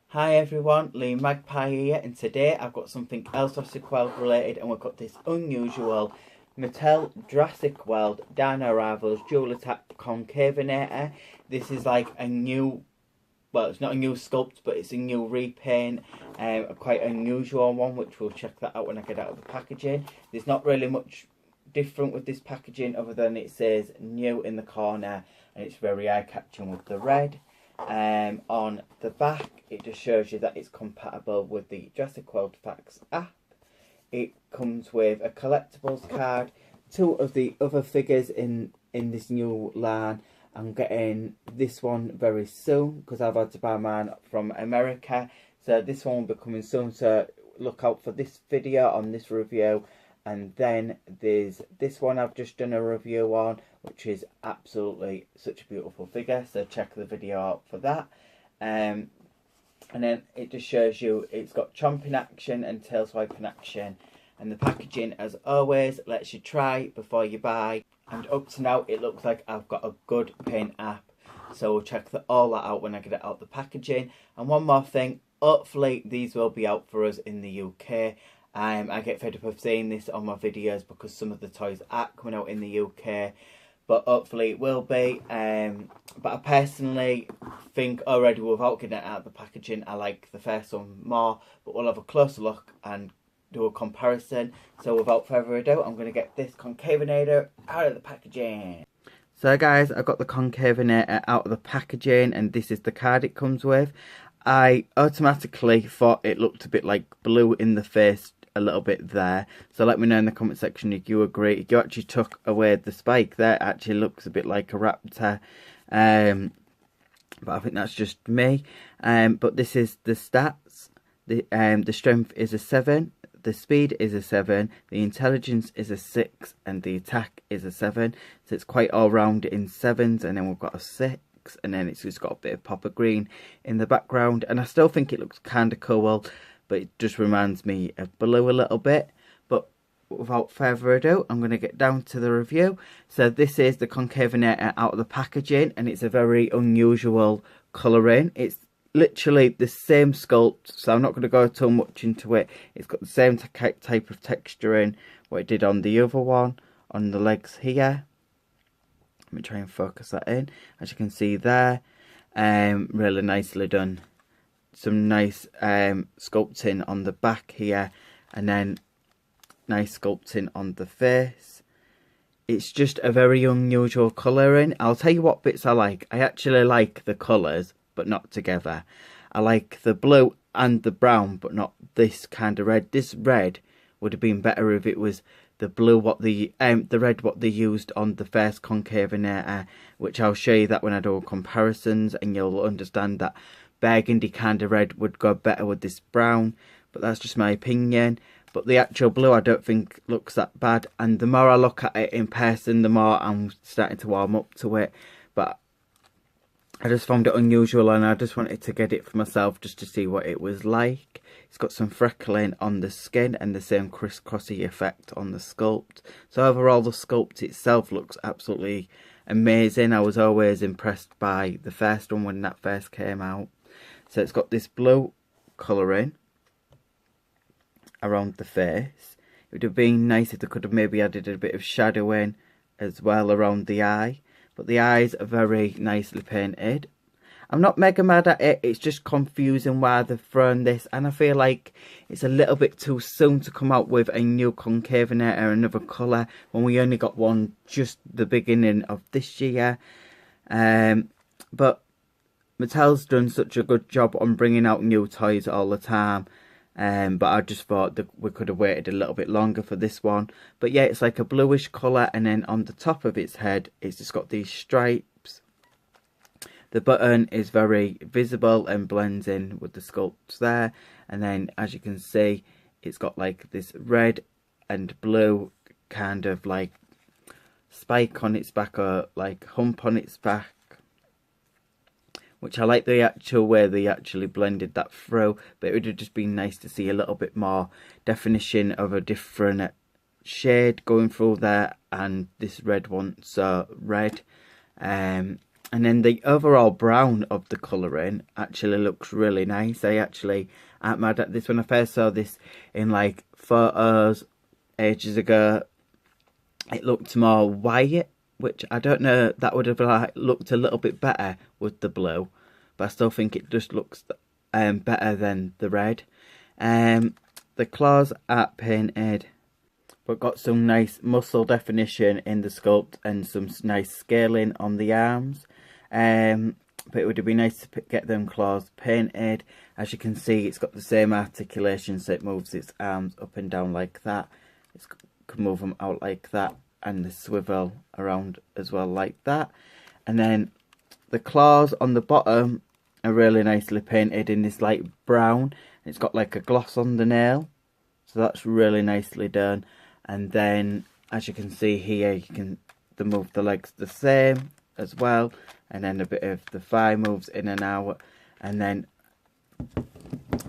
Hi everyone, Lee Magpie here, and today I've got something else Jurassic World related, and we've got this unusual Mattel Jurassic World Dino Rivals Dual Attack Concavenator. This is like a new, well, it's not a new sculpt, but it's a new repaint, a quite unusual one, which we'll check that out when I get out of the packaging. There's not really much different with this packaging other than it says new in the corner, and it's very eye-catching with the red. On the back, it just shows you that it's compatible with the Jurassic World Facts app. It comes with a collectibles card, two of the other figures in this new line. I'm getting this one very soon because I've had to buy mine from America, so this one will be coming soon, so look out for this video on this review. And then there's this one I've just done a review on, which is absolutely such a beautiful figure, so check the video out for that. And then it just shows you it's got chomping action and tail swiping action, and the packaging as always lets you try before you buy. And up to now it looks like I've got a good paint app, so we'll check all that out when I get it out the packaging. And one more thing, hopefully these will be out for us in the UK. I get fed up of saying this on my videos because some of the toys aren't coming out in the UK, but hopefully it will be. But I personally think already without getting it out of the packaging, I like the first one more, but we'll have a closer look and do a comparison. So without further ado, I'm going to get this Concavenator out of the packaging. So guys, I got the Concavenator out of the packaging, and this is the card it comes with. I automatically thought it looked a bit like blue in the face, a little bit there, so let me know in the comment section if you agree. If you actually took away the spike there, it actually looks a bit like a raptor, but I think that's just me. But this is the stats. The strength is a 7, the speed is a 7, the intelligence is a 6, and the attack is a 7, so it's quite all round in 7s. And then we've got a 6, and then it's just got a bit of pop of green in the background, and I still think it looks kind of cool, but it just reminds me of blue a little bit. But without further ado, I'm going to get down to the review. So this is the Concavenator out of the packaging, and it's a very unusual colouring. It's literally the same sculpt, so I'm not going to go too much into it. It's got the same type of texturing what it did on the other one, on the legs here. Let me try and focus that in. As you can see there, really nicely done. Some nice sculpting on the back here, and then nice sculpting on the face. It's just a very unusual colouring. I'll tell you what bits I like. I actually like the colours, but not together. I like the blue and the brown, but not this kind of red. This red would have been better if it was the blue, the red what they used on the first Concavenator, which I'll show you that when I do comparisons, and you'll understand that burgundy kind of red would go better with this brown, but that's just my opinion. But the actual blue I don't think looks that bad, and the more I look at it in person, the more I'm starting to warm up to it. But I just found it unusual, and I just wanted to get it for myself just to see what it was like. It's got some freckling on the skin and the same crisscrossy effect on the sculpt. So overall the sculpt itself looks absolutely amazing. I was always impressed by the first one when that first came out. So it's got this blue colouring around the face. It would have been nice if they could have maybe added a bit of shadowing as well around the eye. But the eyes are very nicely painted. I'm not mega mad at it, it's just confusing why they've thrown this. And I feel like it's a little bit too soon to come out with a new Concavenator, another colour, when we only got one just the beginning of this year. But Mattel's done such a good job on bringing out new toys all the time. But I just thought that we could have waited a little bit longer for this one. But yeah, it's like a bluish colour, and then on the top of its head, it's just got these stripes. The button is very visible and blends in with the sculpts there. And then, as you can see, it's got like this red and blue kind of like spike on its back, or like hump on its back, which I like the actual way they actually blended that through. But it would have just been nice to see a little bit more definition of a different shade going through there, and this red one, so red. And then the overall brown of the colouring actually looks really nice. I actually ain't mad at this. When I first saw this in like photos ages ago, it looked more white, which I don't know, that would have like looked a little bit better with the blue, but I still think it just looks better than the red. The claws are painted, but got some nice muscle definition in the sculpt and some nice scaling on the arms. But it would be nice to get them claws painted. As you can see, it's got the same articulation, so it moves its arms up and down like that. It can move them out like that, and the swivel around as well like that. And then the claws on the bottom are really nicely painted in this light brown. It's got like a gloss on the nail, so that's really nicely done. And then, as you can see here, you can move the legs the same as well, and then a bit of the thigh moves in and out. And then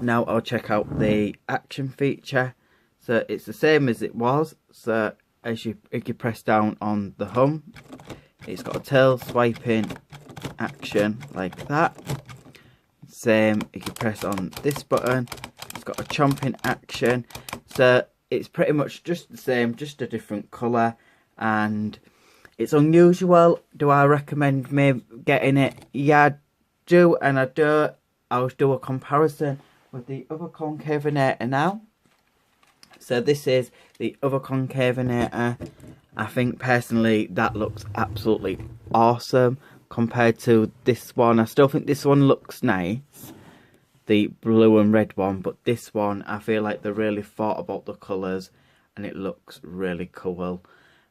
now I'll check out the action feature. So it's the same as it was. So if you press down on the hum, it's got a tail swiping action like that. Same if you press on this button, it's got a chomping action. So it's pretty much just the same, just a different colour, and it's unusual. Do I recommend me getting it? Yeah, I do, and I do. I'll do a comparison with the other Concavenator now. So this is the other Concavenator. I think personally that looks absolutely awesome compared to this one. I still think this one looks nice, the blue and red one, but this one I feel like they really thought about the colours and it looks really cool.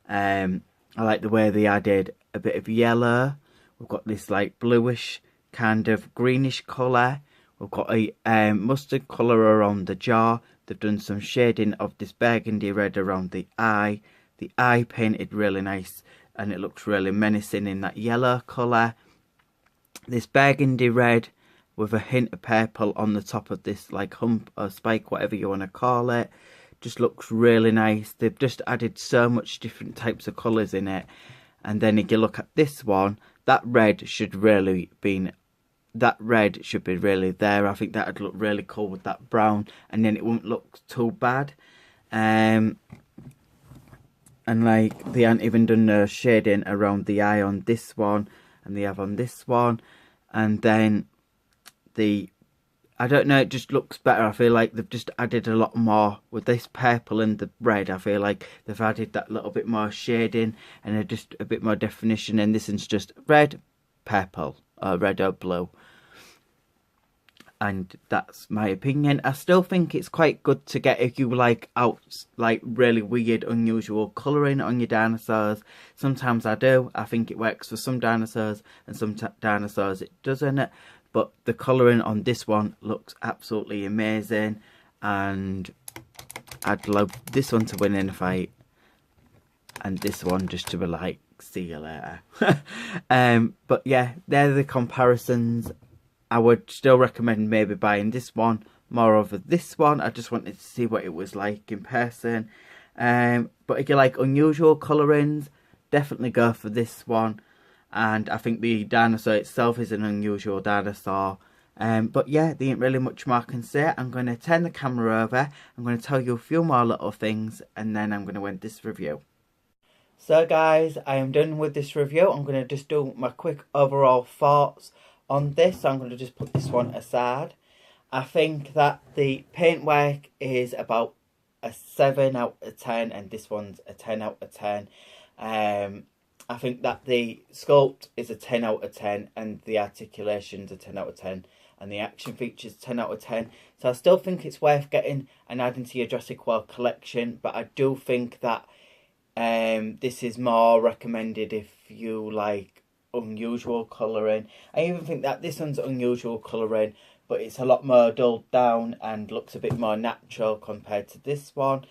I like the way they added a bit of yellow. We've got this like bluish kind of greenish colour. We've got a mustard colour around the jaw. They've done some shading of this burgundy red around the eye. The eye painted really nice and it looks really menacing in that yellow colour. This burgundy red with a hint of purple on the top of this like hump or spike, whatever you want to call it. Just looks really nice. They've just added so much different types of colours in it. And then if you look at this one, that red should really be there. I think that would look really cool with that brown, and then it won't look too bad. And like they haven't even done no shading around the eye on this one, and they have on this one. And then I don't know, it just looks better. I feel like they've just added a lot more with this purple and the red. I feel like they've added that little bit more shading and just a bit more definition. And this one's just red, purple, or red or blue. And that's my opinion. I still think it's quite good to get if you like really weird, unusual colouring on your dinosaurs. Sometimes I do. I think it works for some dinosaurs and some dinosaurs it doesn't. But the colouring on this one looks absolutely amazing. And I'd love this one to win in a fight. And this one just to be like, see you later. But yeah, they're the comparisons. I would still recommend maybe buying this one more over this one. I just wanted to see what it was like in person. But if you like unusual colourings, definitely go for this one. And I think the dinosaur itself is an unusual dinosaur. But yeah, there ain't really much more I can say. I'm going to turn the camera over. I'm going to tell you a few more little things. And then I'm going to end this review. So guys, I am done with this review. I'm going to just do my quick overall thoughts on this. So I'm going to just put this one aside. I think that the paintwork is about a 7 out of 10. And this one's a 10 out of 10. I think that the sculpt is a 10 out of 10 and the articulation's a 10 out of 10 and the action features 10 out of 10. So I still think it's worth getting and adding to your Jurassic World collection, but I do think that this is more recommended if you like unusual colouring. I even think that this one's unusual colouring, but it's a lot more dulled down and looks a bit more natural compared to this one.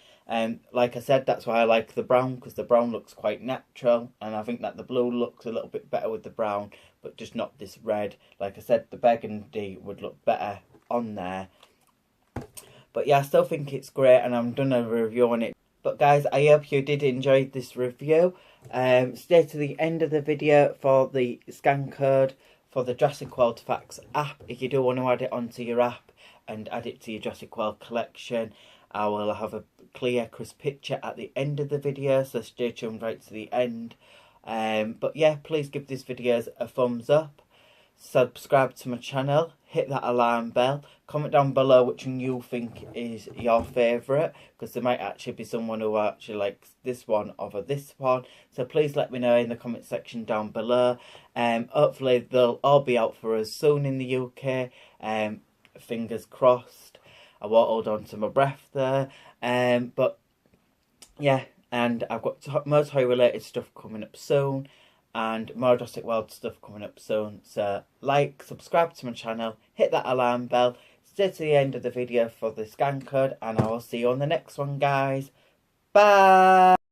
Like I said, that's why I like the brown, because the brown looks quite natural, and I think that the blue looks a little bit better with the brown, but just not this red. Like I said, the burgundy would look better on there. But yeah, I still think it's great, and I'm done a review on it. But guys, I hope you did enjoy this review. Stay to the end of the video for the scan code for the Jurassic World Facts app. If you do want to add it onto your app and add it to your Jurassic World collection, I will have a clear, crisp picture at the end of the video, so stay tuned right to the end. But yeah, please give this video a thumbs up, subscribe to my channel, hit that alarm bell, comment down below which one you think is your favourite, because there might actually be someone who actually likes this one over this one, so please let me know in the comment section down below. Hopefully they'll all be out for us soon in the UK, fingers crossed. I won't hold on to my breath there, but yeah, and I've got more toy related stuff coming up soon, and more Jurassic World stuff coming up soon. So like, subscribe to my channel, hit that alarm bell, stay to the end of the video for the scan code, and I will see you on the next one, guys. Bye!